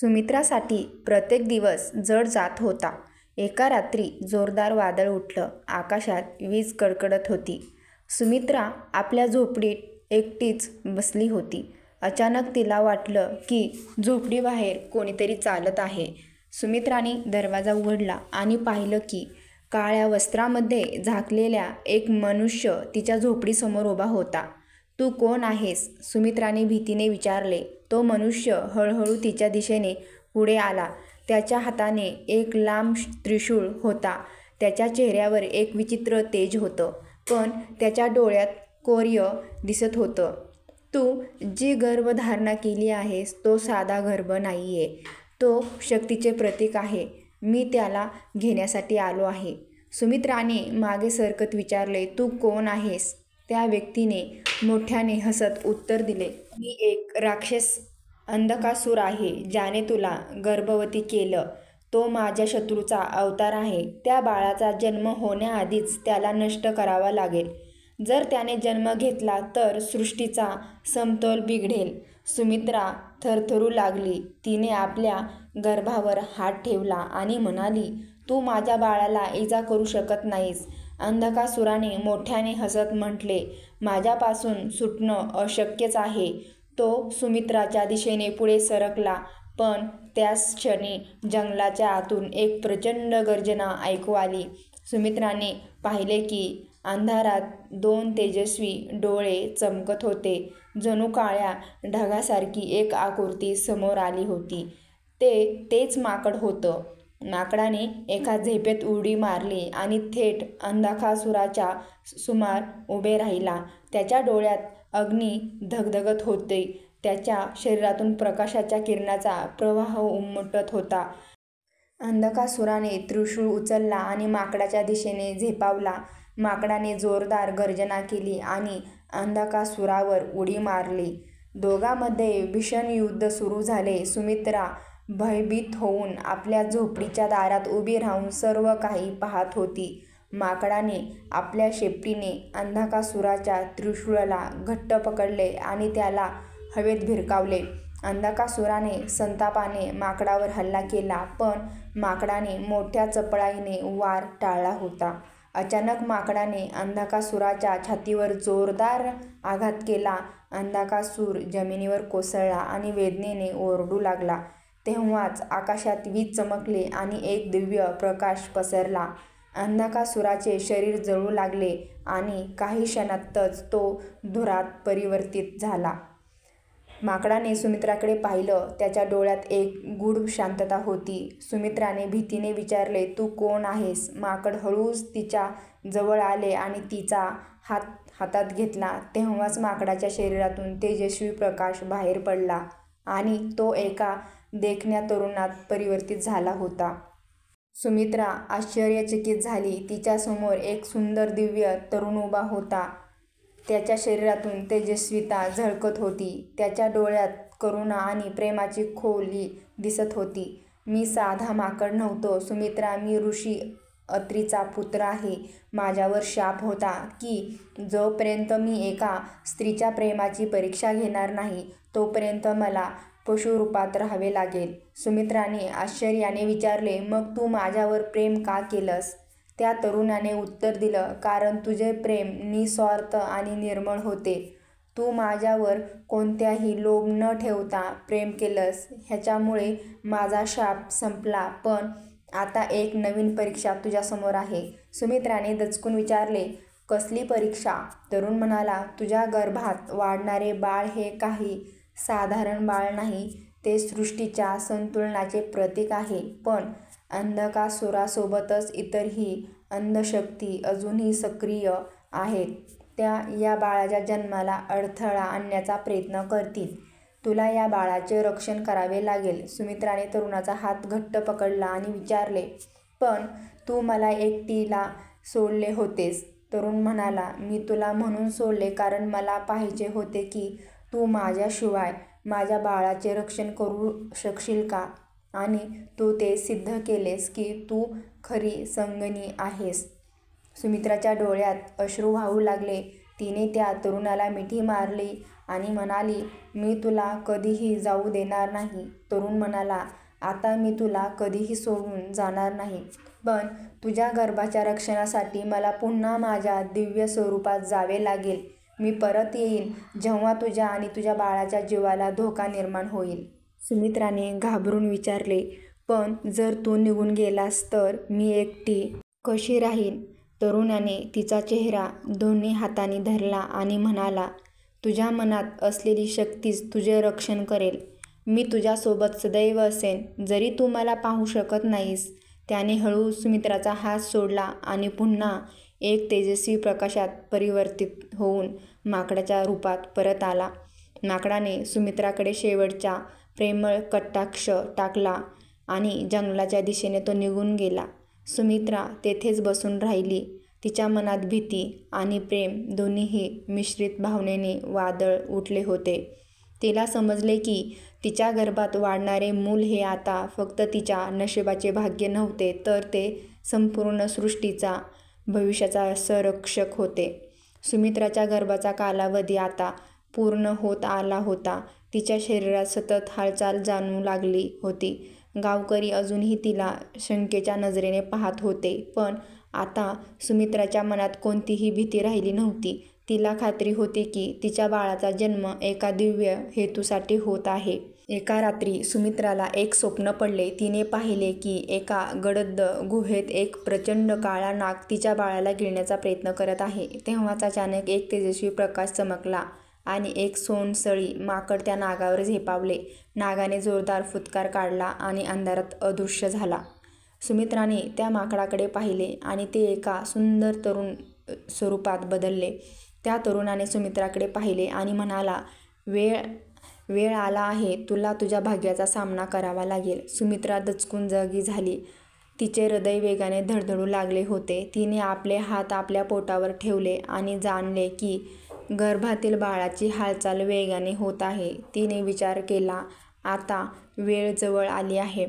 सुमित्रासाठी प्रत्येक दिवस जड जात होता. एका रात्री जोरदार वादळ उठलं. आकाशात वीज कडकडत होती. सुमित्रा आपल्या झोपडीत एकटीच बसली होती. अचानक तिला वाटलं की झोपडीबाहेर कोणीतरी चालत आहे. सुमित्राने दरवाजा उघडला आणि पाहिलं की काळ्या वस्त्रामध्ये झाकलेला एक मनुष्य तिच्या झोपडीसमोर उभा होता. "तू कोण आहेस?" सुमित्राने भीतीने विचारले. तो मनुष्य हळूहळू तिच्या दिशेने पुढे आला. त्याच्या हाताने एक लांब त्रिशूळ होता. त्याच्या चेहऱ्यावर एक विचित्र तेज होतं, पण त्याच्या डोळ्यात कौर्य दिसत होतं. "तू जी गर्भधारणा केली आहेस तो साधा गर्भ नाहीये. तो शक्तीचे प्रतीक आहे. मी त्याला घेण्यासाठी आलो आहे." सुमित्राने मागे सरकत विचारले, "तू कोण आहेस?" त्या व्यक्तीने मोठ्याने हसत उत्तर दिले, "मी एक राक्षस अंधकासूर आहे, ज्याने तुला गर्भवती केलं. तो माझ्या शत्रूचा अवतार आहे. त्या बाळाचा जन्म होण्याआधीच त्याला नष्ट करावा लागेल. जर त्याने जन्म घेतला तर सृष्टीचा समतोल बिघडेल." सुमित्रा थरथरू लागली. तिने आपल्या गर्भावर हात ठेवला आणि म्हणाली, "तू माझ्या बाळाला इजा करू शकत नाहीस." अंधकासुराने मोठ्याने हसत म्हटले, "माझ्यापासून सुटणं अशक्यच आहे." तो सुमित्राच्या दिशेने पुढे सरकला, पण त्याच क्षणी जंगलाच्या आतून एक प्रचंड गर्जना ऐकू आली. सुमित्राने पाहिले की अंधारात दोन तेजस्वी डोळे चमकत होते. जणू काळ्या ढगासारखी एक आकृती समोर आली होती. तेच माकड होतं. माकडाने एका झेपेत उडी मारली आणि थेट अंधकासुराच्या समोर उभे राहिला. त्याच्या डोळ्यात अग्नी धगधगत होते. त्याच्या शरीरातून प्रकाशाच्या किरणांचा प्रवाह उमटत होता. अंधकासुराने त्रिशूळ उचलला आणि माकडाच्या दिशेने झेपावला. माकडाने जोरदार गर्जना केली आणि अंधकासुरावर उडी मारली. दोघांमध्ये भीषण युद्ध सुरू झाले. सुमित्रा भयभीत होऊन आपल्या झोपडीच्या दारात उभी राहून सर्व काही पाहत होती. माकडाने आपल्या शेपटीने अंधकासुराच्या त्रिशूळाला घट्ट पकडले आणि त्याला हवेत भिरकावले. अंधकासुराने संतापाने माकडावर हल्ला केला, पण माकडाने मोठ्या चपळाईने वार टाळला होता. अचानक माकडाने अंधकासुराच्या छातीवर जोरदार आघात केला. अंधकासूर जमिनीवर कोसळला आणि वेदनेने ओरडू लागला. तेव्हाच आकाशात वीज चमकली आणि एक दिव्य प्रकाश पसरला. अंधकासुराचे शरीर जळू लागले आणि काही क्षणातच तो धुरात परिवर्तित झाला. माकडाने सुमित्राकडे पाहिलं. त्याच्या डोळ्यात एक गूढ शांतता होती. सुमित्राने भीतीने विचारले, "तू कोण आहेस?" माकड हळूच तिच्या जवळ आले आणि तिचा हात हातात घेतला. तेव्हाच माकडाच्या शरीरातून तेजस्वी प्रकाश बाहेर पडला आणि तो एका देखण्या तरुणात परिवर्तित झाला होता. सुमित्रा आश्चर्यचकित झाली. तिच्यासमोर एक सुंदर दिव्य तरुण उभा होता. त्याच्या शरीरातून तेजस्विता झळकत होती. त्याच्या डोळ्यात करुणा आणि प्रेमाची खोली दिसत होती. "मी साधा माकड नव्हतो सुमित्रा. मी ऋषी अत्रीचा पुत्र आहे. माझ्यावर शाप होता की जोपर्यंत मी एका स्त्रीच्या प्रेमाची परीक्षा घेणार नाही, तोपर्यंत मला पशुरूपात राहावे लागेल." सुमित्राने आश्चर्याने विचारले, "मग तू माझ्यावर प्रेम का केलंस?" त्या तरुणाने उत्तर दिलं, "कारण तुझे प्रेम निस्वार्थ आणि निर्मळ होते. तू माझ्यावर कोणताही लोभ न ठेवता प्रेम केलंस. ह्याच्यामुळे माझा शाप संपला. पण आता एक नवीन परीक्षा तुझ्यासमोर आहे." सुमित्राने दचकून विचारले, "कसली परीक्षा?" तरुण म्हणाला, "तुझ्या गर्भात वाढणारे बाळ हे काही साधारण बाळ नाही. ते सृष्टीच्या संतुलनाचे प्रतीक आहे." पण अंधकासुरासोबतच इतरही अंधशक्ती अजूनही सक्रिय आहेत. त्या या बाळाच्या जन्माला अडथळा आणण्याचा प्रयत्न करतील. तुला या बाळाचे रक्षण करावे लागेल." सुमित्राने तरुणाचा हात घट्ट पकडला आणि विचारले, "पण तू मला एकटीला सोडले होतेस." तरुण म्हणाला, "मी तुला म्हणून सोडले कारण मला पाहायचे होते की तू माझ्याशिवाय माझ्या बाळाचे रक्षण करू शकशील का? आणि तू ते सिद्ध केलेस की तू खरी संगिनी आहेस." सुमित्राच्या डोळ्यात अश्रू वाहू लागले. तिने त्या तरुणाला मिठी मारली आणि म्हणाली, मी तुला कधीही जाऊ देणार नाही. तरुण म्हणाला, आता मी तुला कधीही सोडून जाणार नाही, पण तुझ्या गर्भाच्या रक्षणासाठी मला पुन्हा माझ्या दिव्य स्वरूपात जावे लागेल. मी परत येईन जेव्हा तुझ्या आणि तुझ्या बाळाच्या जीवाला धोका निर्माण होईल. सुमित्राने घाबरून विचारले, पण जर तू निघून गेलास तर मी एकटी कशी राहीन? तरुणाने तिचा चेहरा दोन्ही हातांनी धरला आणि म्हणाला, तुझ्या मनात असलेली शक्तीच तुझे रक्षण करेल. मी तुझ्यासोबत सदैव असेन, जरी तू मला पाहू शकत नाहीस. त्याने हळू सुमित्राचा हात सोडला आणि पुन्हा एक तेजस्वी प्रकाशात परिवर्तित होऊन माकडाच्या रूपात परत आला. माकडाने सुमित्राकडे शेवटचा प्रेमळ कटाक्ष टाकला आणि जंगलाच्या दिशेने तो निघून गेला. सुमित्रा तेथेच बसून राहिली. तिच्या मनात भीती आणि प्रेम दोन्हीही मिश्रित भावनेने वादळ उठले होते. तिला समजले की तिच्या गर्भात वाढणारे मूल हे आता फक्त तिच्या नशिबाचे भाग्य नव्हते, तर ते संपूर्ण सृष्टीचा भविष्याचा संरक्षक होते. सुमित्राच्या गर्भाचा कालावधी आता पूर्ण होत आला होता. तिच्या शरीरात सतत हालचाल जाणवू लागली होती. गावकरी अजूनही तिला शंकेच्या नजरेने पाहत होते, पण आता सुमित्राच्या मनात कोणतीही भीती राहिली नव्हती. तिला खात्री होती की तिच्या बाळाचा जन्म एका दिव्य हेतूसाठी होत आहे. एका रात्री सुमित्राला एक स्वप्न पडले. तिने पाहिले की एका गडद गुहेत एक प्रचंड काळा नाग तिच्या बाळाला गिळण्याचा प्रयत्न करत आहे. तेव्हाच अचानक एक तेजस्वी प्रकाश चमकला आणि एक सोनसळी माकड त्या नागावर झेपावले. नागाने जोरदार फुटकार काढला आणि अंधारात अदृश्य झाला. सुमित्राने त्या माकडाकडे पाहिले आणि ते एका सुंदर तरुण स्वरूपात बदलले. त्या तरुणाने सुमित्राकडे पाहिले आणि म्हणाला, वेळ आला आहे, तुला तुझ्या भाग्याचा सामना करावा लागेल. सुमित्रा दचकून जागी झाली. तिचे हृदय वेगाने धडधडू लागले होते. तिने आपले हात आपल्या पोटावर ठेवले आणि जाणले की गर्भातील बाळाची हालचाल वेगाने होत आहे. तिने विचार केला, आता वेळ जवळ आली आहे.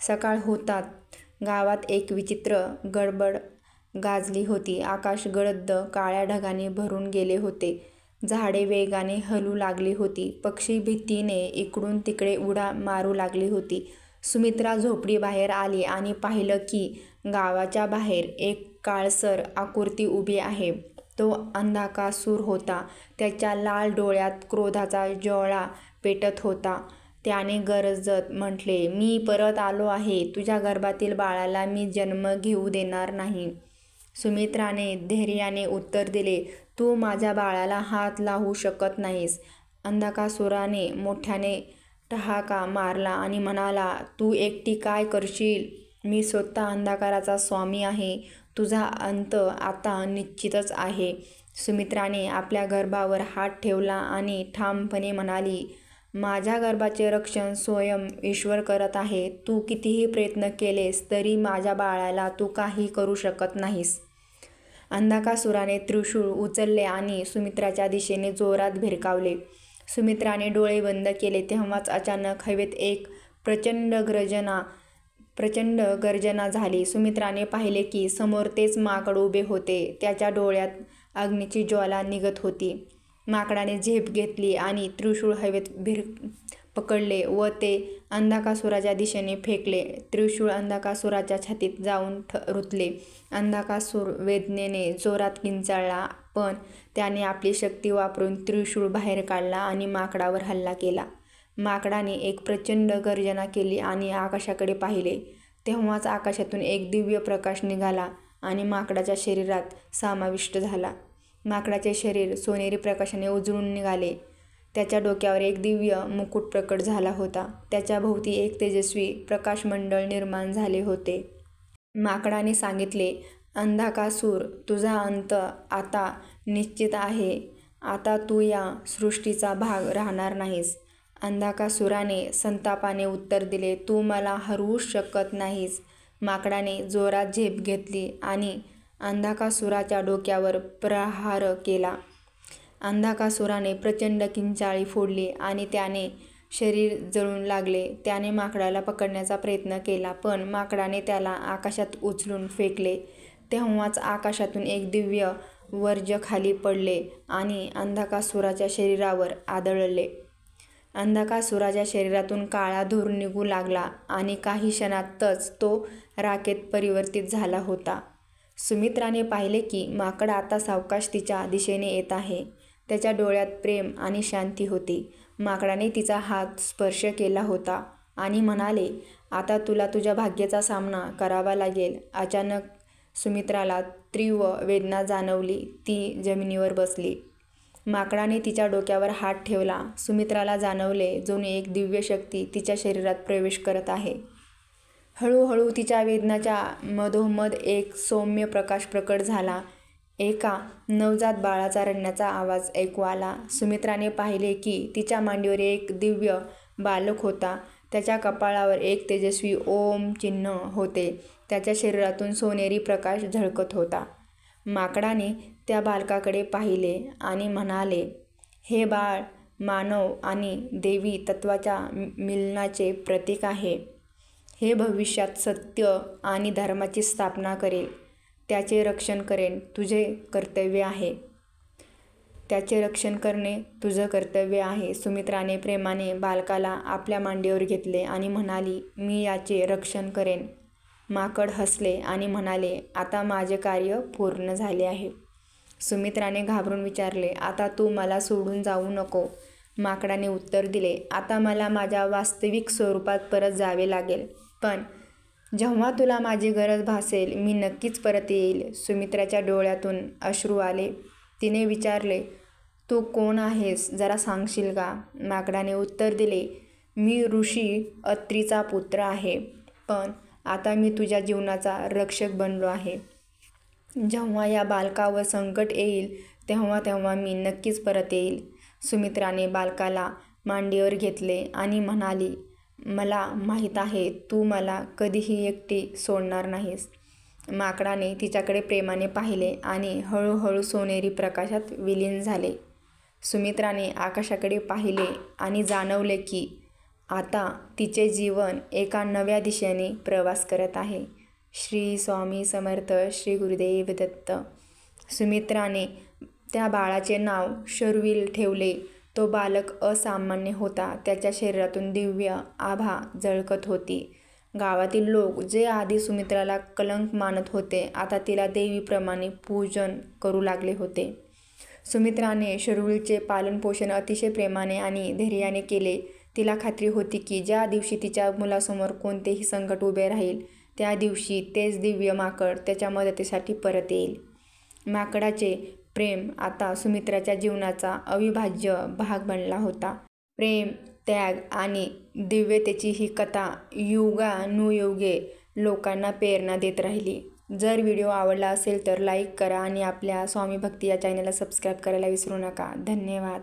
सकाळ होताच गावात एक विचित्र गडबड गाजली होती. आकाश गडद काळ्या ढगांनी भरून गेले होते. झाडे वेगाने हलू लागली होती. पक्षी भीतीने इकडून तिकडे उड्या मारू लागली होती. सुमित्रा झोपडीबाहेर आली आणि पाहिलं की गावाच्या बाहेर एक काळसर आकृती उभी आहे. तो अंधकासूर होता. त्याच्या लाल डोळ्यात क्रोधाचा ज्वाळा पेटत होता. त्याने गरजत म्हटले, मी परत आलो आहे. तुझ्या गर्भातील बाळाला मी जन्म घेऊ देणार नाही. सुमित्राने धैर्याने उत्तर दिले, तू माझ्या बाळाला हात लावू शकत नाहीस. अंधकासुराने मोठ्याने ठहाका मारला आणि म्हणाला, तू एकटी काय करशील? मी स्वतः अंधकाराचा स्वामी आहे. तुझा अंत आता निश्चितच आहे. सुमित्राने आपल्या गर्भावर हात ठेवला आणि ठामपणे म्हणाली, माझ्या गर्भाचे रक्षण स्वयं ईश्वर करत आहे. तू कितीही प्रयत्न केलेस तरी माझ्या बाळाला तू काही करू शकत नाहीस. अंधकासुराने त्रिशूळ उचलले आणि सुमित्राच्या दिशेने जोरात भिरकावले. सुमित्राने डोळे बंद केले. तेव्हाच अचानक हवेत एक प्रचंड गर्जना झाली. सुमित्राने पाहिले की समोर तेच माकड उभे होते. त्याच्या डोळ्यात अग्नीची ज्वाला निघत होती. माकडाने झेप घेतली आणि त्रिशूळ हवेत पकडले व ते अंधकासुराच्या दिशेने फेकले. त्रिशूळ अंधकासुराच्या छातीत जाऊन रुतले. अंधकासूर वेदनेने जोरात किंचाळला, पण त्याने आपली शक्ती वापरून त्रिशूळ बाहेर काढला आणि माकडावर हल्ला केला. माकडाने एक प्रचंड गर्जना केली आणि आकाशाकडे पाहिले. तेव्हाच आकाशातून एक दिव्य प्रकाश निघाला आणि माकडाच्या शरीरात समाविष्ट झाला. माकडाचे शरीर सोनेरी प्रकाशाने उजळून निघाले. त्याच्या डोक्यावर एक दिव्य मुकुट प्रकट झाला होता. त्याच्या भोवती एक तेजस्वी प्रकाशमंडळ निर्माण झाले होते. माकडाने सांगितले, अंधकासूर, तुझा अंत आता निश्चित आहे. आता तू या सृष्टीचा भाग राहणार नाहीस. अंधकासुराने संतापाने उत्तर दिले, तू मला हरवूच शकत नाहीस. माकडाने जोरात झेप घेतली आणि अंधकासुराच्या डोक्यावर प्रहार केला. अंधकासुराने प्रचंड किंचाळी फोडली आणि त्याने शरीर जळून लागले. त्याने माकडाला पकडण्याचा प्रयत्न केला, पण माकडाने त्याला आकाशात उचलून फेकले. तेव्हाच आकाशातून एक दिव्य वर्ज खाली पडले आणि अंधकासुराच्या शरीरावर आदळले. अंधकासुराच्या शरीरातून काळा धूर निघू लागला आणि काही क्षणातच तो राखेत परिवर्तित झाला होता. सुमित्राने पाहिले की माकड आता सावकाश तिच्या दिशेने येत आहे. त्याच्या डोळ्यात प्रेम आणि शांती होती. माकडाने तिचा हात स्पर्श केला होता आणि म्हणाले, आता तुला तुझ्या भाग्याचा सामना करावा लागेल. अचानक सुमित्राला तीव्र वेदना जाणवली. ती जमिनीवर बसली. माकडाने तिच्या डोक्यावर हात ठेवला. सुमित्राला जाणवले जणू एक दिव्य शक्ती तिच्या शरीरात प्रवेश करत आहे. हळूहळू तिच्या वेदनाच्या मधोमध एक सौम्य प्रकाश प्रकट झाला. एका नवजात बाळाचा रडण्याचा आवाज ऐकू आला. सुमित्राने पाहिले की तिच्या मांडीवर एक दिव्य बालक होता. त्याच्या कपाळावर एक तेजस्वी ओम चिन्ह होते. त्याच्या शरीरातून सोनेरी प्रकाश झळकत होता. माकडाने त्या बालकाकडे पाहिले आणि म्हणाले, हे बाळ मानव आणि दैवी तत्वाच्या मिलनाचे प्रतीक आहे. हे भविष्यात सत्य आणि धर्माची स्थापना करेल. त्याचे रक्षण करेन तुझे कर्तव्य आहे. त्याचे रक्षण करणे तुझं कर्तव्य आहे. सुमित्राने प्रेमाने बालकाला आपल्या मांडीवर घेतले आणि म्हणाली, मी याचे रक्षण करेन. माकड हसले आणि म्हणाले, आता माझे कार्य पूर्ण झाले आहे. सुमित्राने घाबरून विचारले, आता तू मला सोडून जाऊ नको. माकडाने उत्तर दिले, आता मला माझ्या वास्तविक स्वरूपात परत जावे लागेल. पण जेव्हा तुला माझी गरज भासेल मी नक्कीच परत येईल. सुमित्राच्या डोळ्यातून अश्रू आले. तिने विचारले, तू कोण आहेस, जरा सांगशील का? माकडाने उत्तर दिले, मी ऋषी अत्रीचा पुत्र आहे. पण आता मी तुझ्या जीवनाचा रक्षक बनलो आहे. जेव्हा या बालकावर संकट येईल तेव्हा तेव्हा मी नक्कीच परत येईल. सुमित्राने बालकाला मांडीवर घेतले आणि म्हणाली, मला माहीत आहे तू मला कधीही एकटी सोडणार नाहीस. माकडाने तिच्याकडे प्रेमाने पाहिले आणि हळूहळू सोनेरी प्रकाशात विलीन झाले. सुमित्राने आकाशाकडे पाहिले आणि जाणवले की आता तिचे जीवन एका नव्या दिशेने प्रवास करत आहे. श्री स्वामी समर्थ. श्री गुरुदेव दत्त. सुमित्राने त्या बाळाचे नाव शर्विल ठेवले. तो बालक असामान्य होता. त्याच्या शरीरातून दिव्य आभा झळकत होती. गावातील लोक जे आधी सुमित्राला कलंक मानत होते आता तिला देवीप्रमाणे पूजन करू लागले होते. सुमित्राने शर्विलचे पालनपोषण अतिशय प्रेमाने आणि धैर्याने केले. तिला खात्री होती की ज्या दिवशी तिच्या मुलासमोर कोणतेही संकट उभे राहील त्या दिवशी तेच दिव्य माकड त्याच्या मदतीसाठी परत येईल. माकडाचे प्रेम आता सुमित्राच्या जीवनाचा अविभाज्य भाग बनला होता. प्रेम, त्याग आणि दिव्यतेची ही कथा युगानुयुगे लोकांना प्रेरणा देत राहिली. जर व्हिडिओ आवडला असेल तर लाईक करा आणि आपल्या स्वामी भक्ती या चॅनलला सबस्क्राईब करायला विसरू नका. धन्यवाद.